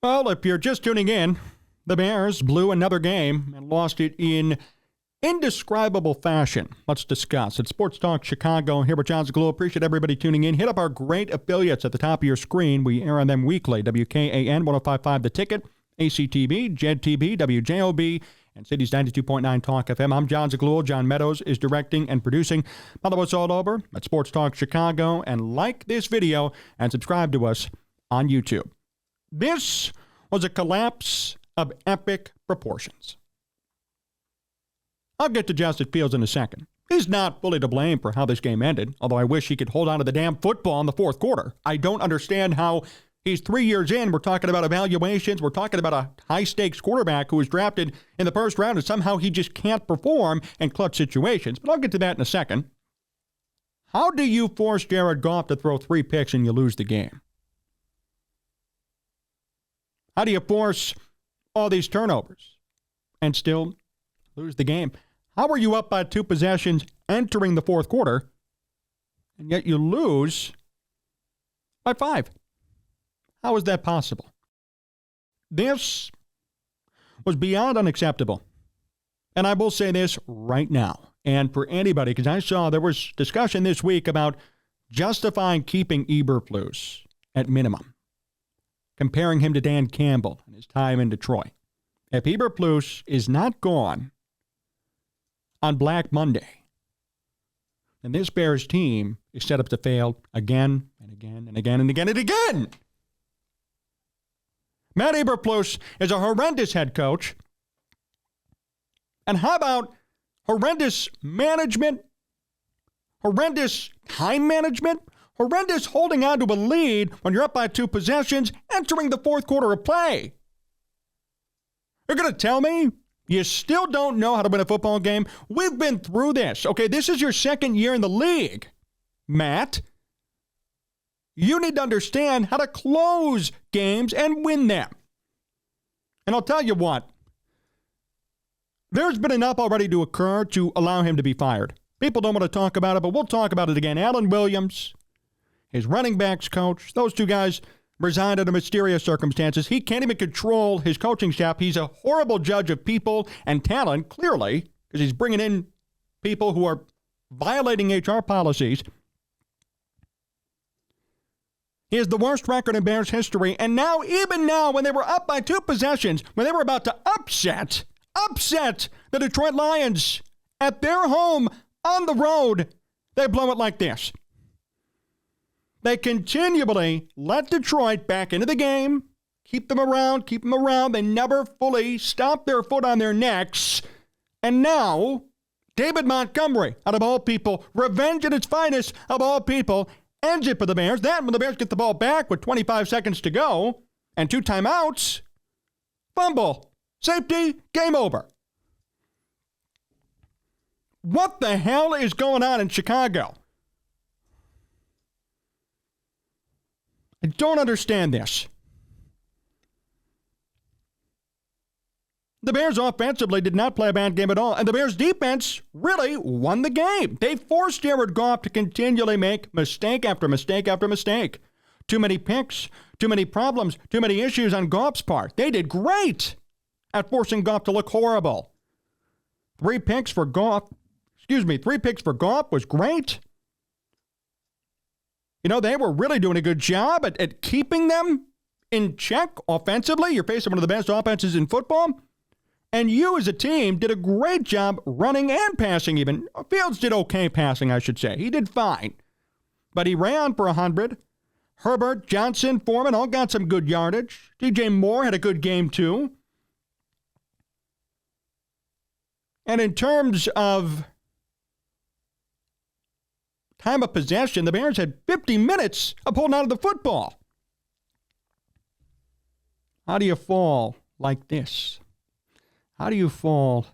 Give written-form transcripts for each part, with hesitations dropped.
Well, if you're just tuning in, the Bears blew another game and lost it in indescribable fashion. Let's discuss. It's Sports Talk Chicago here with Jon Zaghloul. Appreciate everybody tuning in. Hit up our great affiliates at the top of your screen. We air on them weekly. WKAN 105.5 The Ticket, ACTV, JED-TV, WJOB, and Cities 92.9 Talk FM. I'm Jon Zaghloul. John Meadows is directing and producing. Follow us all over at Sports Talk Chicago and like this video and subscribe to us on YouTube. This was a collapse of epic proportions. I'll get to Justin Fields in a second. He's not fully to blame for how this game ended, although I wish he could hold on to the damn football in the fourth quarter. I don't understand how he's 3 years in. We're talking about evaluations. We're talking about a high-stakes quarterback who was drafted in the first round, and somehow he just can't perform in clutch situations. But I'll get to that in a second. How do you force Jared Goff to throw 3 picks and you lose the game? How do you force all these turnovers and still lose the game? How are you up by 2 possessions entering the fourth quarter, and yet you lose by 5? How is that possible? This was beyond unacceptable. And I will say this right now, and for anybody, because I saw there was discussion this week about justifying keeping Eberflus at minimum, comparing him to Dan Campbell and his time in Detroit. If Eberflus is not gone on Black Monday, then this Bears team is set up to fail again and again and again and again and again. Matt Eberflus is a horrendous head coach. And how about horrendous management, horrendous time management, horrendous holding on to a lead when you're up by 2 possessions entering the fourth quarter of play? You're going to tell me you still don't know how to win a football game? We've been through this. Okay, this is your second year in the league, Matt. You need to understand how to close games and win them. And I'll tell you what, there's been enough already to occur to allow him to be fired. People don't want to talk about it, but we'll talk about it again. Alan Williams, his running backs coach, those 2 guys resigned under mysterious circumstances. He can't even control his coaching staff. He's a horrible judge of people and talent, clearly, because he's bringing in people who are violating HR policies. He has the worst record in Bears history. And now, even now, when they were up by 2 possessions, when they were about to upset the Detroit Lions at their home on the road, they blow it like this. They continually let Detroit back into the game, keep them around. They never fully stop their foot on their necks. And now, David Montgomery, out of all people, revenge at its finest, of all people, ends it for the Bears. Then when the Bears get the ball back with 25 seconds to go and 2 timeouts, fumble, safety, game over. What the hell is going on in Chicago? I don't understand this. The Bears offensively did not play a bad game at all, and the Bears defense really won the game. They forced Jared Goff to continually make mistake after mistake after mistake. Too many picks, too many problems, too many issues on Goff's part. They did great at forcing Goff to look horrible. 3 picks for Goff was great. You know, they were really doing a good job at keeping them in check offensively. You're facing one of the best offenses in football. And you as a team did a great job running and passing even. Fields did okay passing, I should say. He did fine. But he ran for 100. Herbert, Johnson, Foreman all got some good yardage. DJ Moore had a good game too. And in terms of time of possession, the Bears had 50 minutes of holding on to the football. How do you fall like this? How do you fall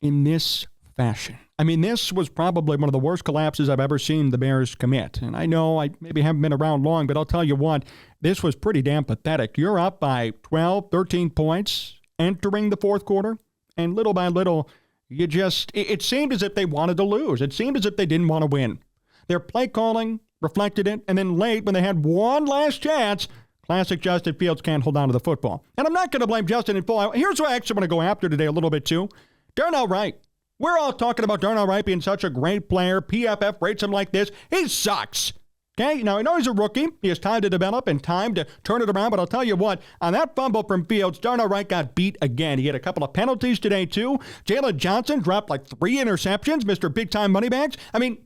in this fashion? I mean, this was probably one of the worst collapses I've ever seen the Bears commit. And I know I maybe haven't been around long, but I'll tell you what, this was pretty damn pathetic. You're up by 12, 13 points entering the fourth quarter, and little by little, it seemed as if they wanted to lose. It seemed as if they didn't want to win. Their play calling reflected it, and then late, when they had one last chance, Classic Justin Fields can't hold on to the football. And I'm not going to blame Justin in full. Here's what I actually want to go after today a little bit too. Darnell Wright. We're all talking about Darnell Wright being such a great player. PFF rates him like this. He sucks. Okay, now I know he's a rookie. He has time to develop and time to turn it around, but I'll tell you what, on that fumble from Fields, Darnell Wright got beat again. He had a couple of penalties today, too. Jalen Johnson dropped like 3 interceptions, Mr. Big-Time Moneybags. I mean,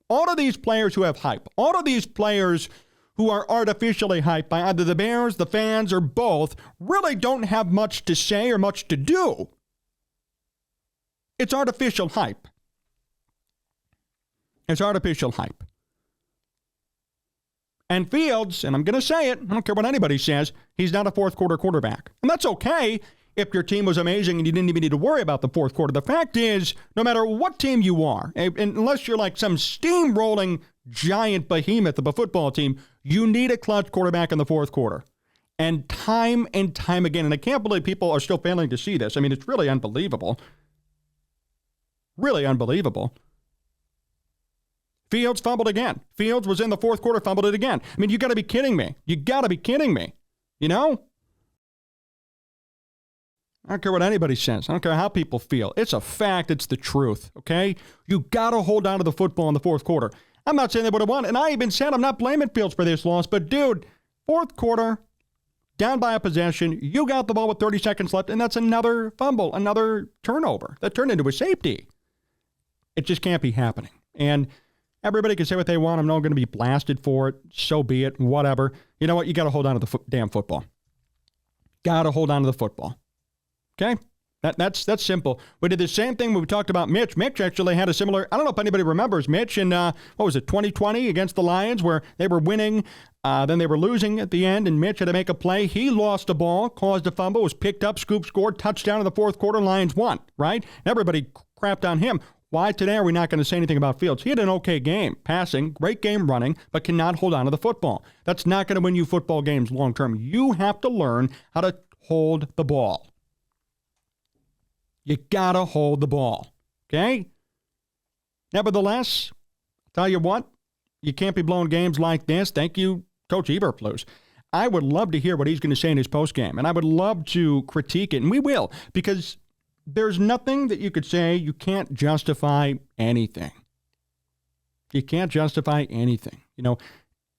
all of these players who have hype, all of these players who are artificially hyped by either the Bears, the fans, or both, really don't have much to say or much to do. It's artificial hype. It's artificial hype. And Fields, and I'm going to say it, I don't care what anybody says, he's not a fourth quarter quarterback. And that's okay if your team was amazing and you didn't even need to worry about the fourth quarter. The fact is, no matter what team you are, unless you're like some steamrolling giant behemoth of a football team, you need a clutch quarterback in the fourth quarter. And time again, and I can't believe people are still failing to see this. I mean, it's really unbelievable. Really unbelievable. Fields fumbled again. Fields was in the fourth quarter, fumbled it again. I mean, you got to be kidding me. You got to be kidding me. You know? I don't care what anybody says. I don't care how people feel. It's a fact. It's the truth, okay? You got to hold on to the football in the fourth quarter. I'm not saying they would have won, and I even said I'm not blaming Fields for this loss, but dude, fourth quarter, down by a possession, you got the ball with 30 seconds left, and that's another fumble, another turnover that turned into a safety. It just can't be happening. And everybody can say what they want. I'm not going to be blasted for it. So be it. Whatever. You know what? You got to hold on to the damn football. Got to hold on to the football. Okay? That's simple. We did the same thing when we talked about Mitch. Mitch actually had a similar, I don't know if anybody remembers Mitch in, 2020 against the Lions where they were winning, then they were losing at the end, and Mitch had to make a play. He lost a ball, caused a fumble, was picked up, scoop, scored, touchdown in the fourth quarter, Lions won, right? Everybody crapped on him. Why today are we not going to say anything about Fields? He had an okay game, passing, great game running, but cannot hold on to the football. That's not going to win you football games long term. You have to learn how to hold the ball. You got to hold the ball, okay? Nevertheless, I'll tell you what, you can't be blowing games like this. Thank you, Coach Eberflus. I would love to hear what he's going to say in his postgame, and I would love to critique it, and we will, because there's nothing that you could say. You can't justify anything. You can't justify anything. You know,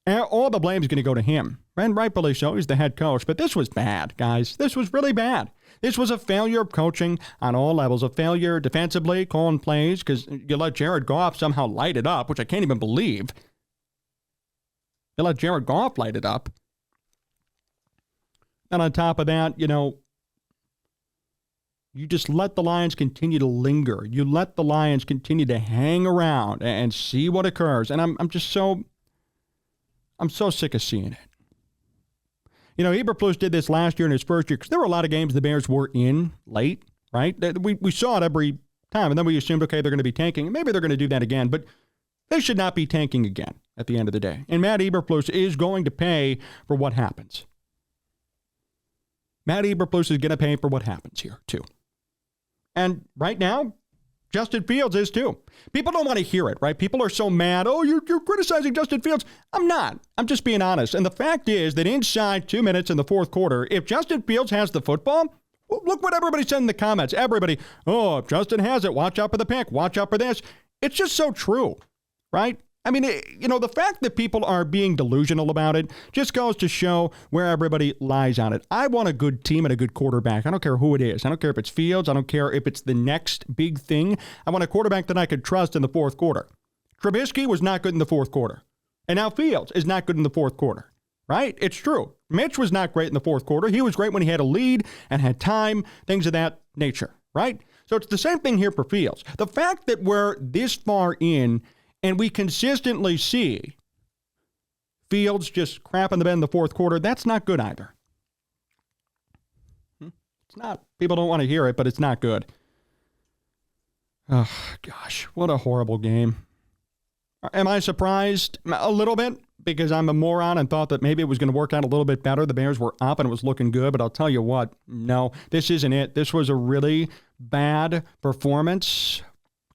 all the blame is going to go to him. And rightfully so. He's the head coach. But this was bad, guys. This was really bad. This was a failure of coaching on all levels. A failure defensively, calling plays, because you let Jared Goff somehow light it up, which I can't even believe. You let Jared Goff light it up. And on top of that, you know, you just let the Lions continue to linger. You let the Lions continue to hang around and see what occurs. And I'm so sick of seeing it. You know, Eberflus did this last year in his first year because there were a lot of games the Bears were in late, right? We saw it every time, and then we assumed, okay, they're going to be tanking. And maybe they're going to do that again, but they should not be tanking again at the end of the day. And Matt Eberflus is going to pay for what happens. Matt Eberflus is going to pay for what happens here, too. And right now, Justin Fields is too. People don't want to hear it, right? People are so mad. Oh, you're criticizing Justin Fields. I'm not. I'm just being honest. And the fact is that inside 2 minutes in the fourth quarter, if Justin Fields has the football, well, look what everybody said in the comments. Everybody, oh, if Justin has it, watch out for the pick. Watch out for this. It's just so true, right? I mean, you know, the fact that people are being delusional about it just goes to show where everybody lies on it. I want a good team and a good quarterback. I don't care who it is. I don't care if it's Fields. I don't care if it's the next big thing. I want a quarterback that I could trust in the fourth quarter. Trubisky was not good in the fourth quarter. And now Fields is not good in the fourth quarter, right? It's true. Mitch was not great in the fourth quarter. He was great when he had a lead and had time, things of that nature, right? So it's the same thing here for Fields. The fact that we're this far in and we consistently see Fields just crapping the bed in the fourth quarter, that's not good either. It's not. People don't want to hear it, but it's not good. Oh, gosh, what a horrible game. Am I surprised? A little bit, because I'm a moron and thought that maybe it was going to work out a little bit better. The Bears were up and it was looking good, but I'll tell you what, no, this isn't it. This was a really bad performance.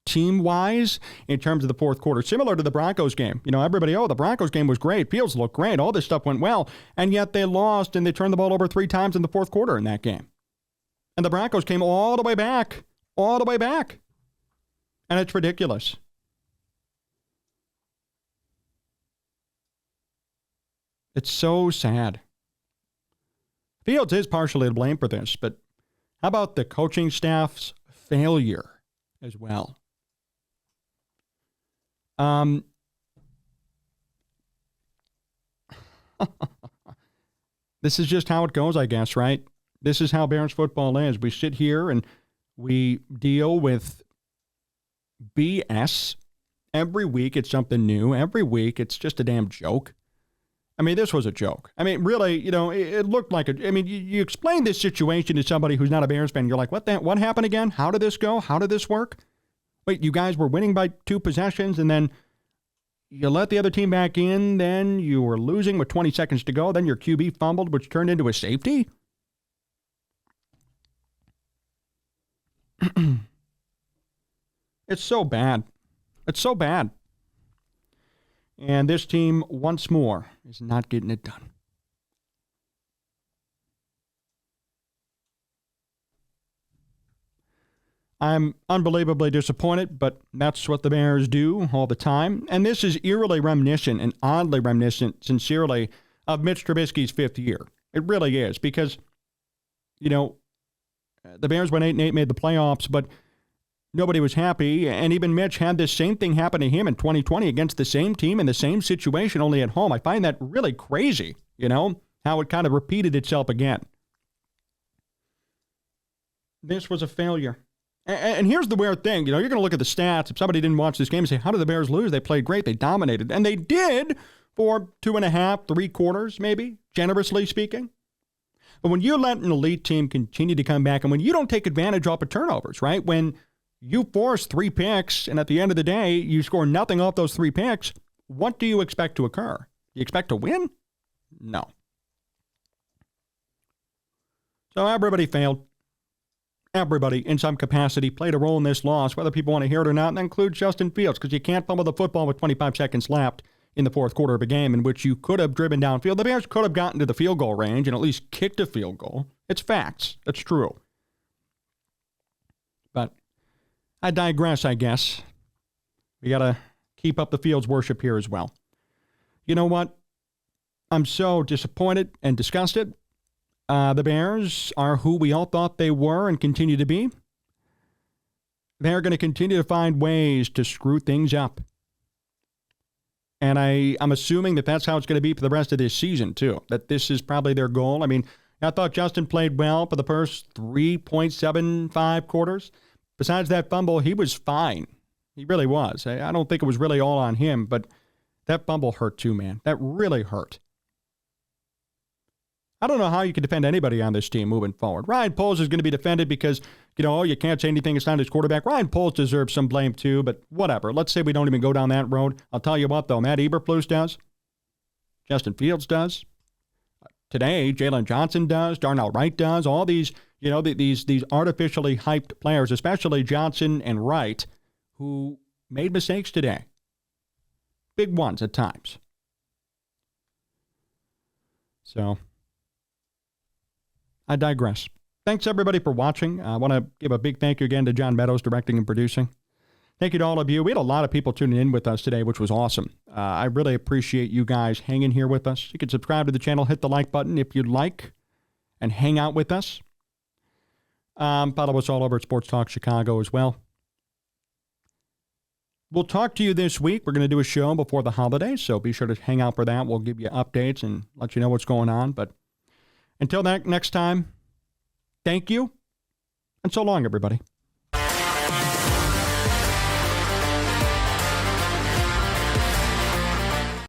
team-wise in terms of the fourth quarter. Similar to the Broncos game. Everybody, the Broncos game was great. Fields looked great. All this stuff went well. And yet they lost, and they turned the ball over 3 times in the fourth quarter in that game. And the Broncos came all the way back. All the way back. And it's ridiculous. It's so sad. Fields is partially to blame for this, but how about the coaching staff's failure as well? This is just how it goes, I guess, right? This is how Bears football is. We sit here and we deal with BS. Every week it's something new. Every week it's just a damn joke. I mean, this was a joke. I mean, really, it looked like you explain this situation to somebody who's not a Bears fan. You're like, what happened again? How did this go? How did this work? Wait, you guys were winning by 2 possessions, and then you let the other team back in, then you were losing with 20 seconds to go, then your QB fumbled, which turned into a safety? It's so bad. It's so bad. And this team, once more, is not getting it done. I'm unbelievably disappointed, but that's what the Bears do all the time. And this is eerily reminiscent and oddly reminiscent, sincerely, of Mitch Trubisky's 5th year. It really is, because, the Bears went 8-8, made the playoffs, but nobody was happy, and even Mitch had this same thing happen to him in 2020 against the same team in the same situation, only at home. I find that really crazy, how it kind of repeated itself again. This was a failure. And here's the weird thing. You're going to look at the stats. If somebody didn't watch this game and say, how did the Bears lose? They played great. They dominated. And they did for 2.5, 3 quarters, maybe, generously speaking. But when you let an elite team continue to come back, and when you don't take advantage off of turnovers, right? When you force 3 picks, and at the end of the day, you score nothing off those 3 picks, what do you expect to occur? You expect to win? No. So everybody failed. Everybody, in some capacity, played a role in this loss, whether people want to hear it or not, and that includes Justin Fields, because you can't fumble the football with 25 seconds left in the fourth quarter of a game in which you could have driven downfield. The Bears could have gotten to the field goal range and at least kicked a field goal. It's facts. That's true. But I digress, I guess. We got to keep up the Fields worship here as well. You know what? I'm so disappointed and disgusted. The Bears are who we all thought they were and continue to be. They're going to continue to find ways to screw things up. And I'm assuming that that's how it's going to be for the rest of this season, too. That this is probably their goal. I mean, I thought Justin played well for the first 3.75 quarters. Besides that fumble, he was fine. He really was. I don't think it was really all on him, but that fumble hurt too, man. That really hurt. I don't know how you can defend anybody on this team moving forward. Ryan Poles is going to be defended because, you can't say anything. It's not his quarterback. Ryan Poles deserves some blame too, but whatever. Let's say we don't even go down that road. I'll tell you what, though. Matt Eberflus does. Justin Fields does. Today, Jalen Johnson does. Darnell Wright does. All these, these artificially hyped players, especially Johnson and Wright, who made mistakes today. Big ones at times. So I digress. Thanks, everybody, for watching. I want to give a big thank you again to John Meadows, directing and producing. Thank you to all of you. We had a lot of people tuning in with us today, which was awesome. I really appreciate you guys hanging here with us. You can subscribe to the channel, hit the like button if you'd like, and hang out with us. Follow us all over at Sports Talk Chicago as well. We'll talk to you this week. We're going to do a show before the holidays, so be sure to hang out for that. We'll give you updates and let you know what's going on. But until that next time, thank you, and so long, everybody.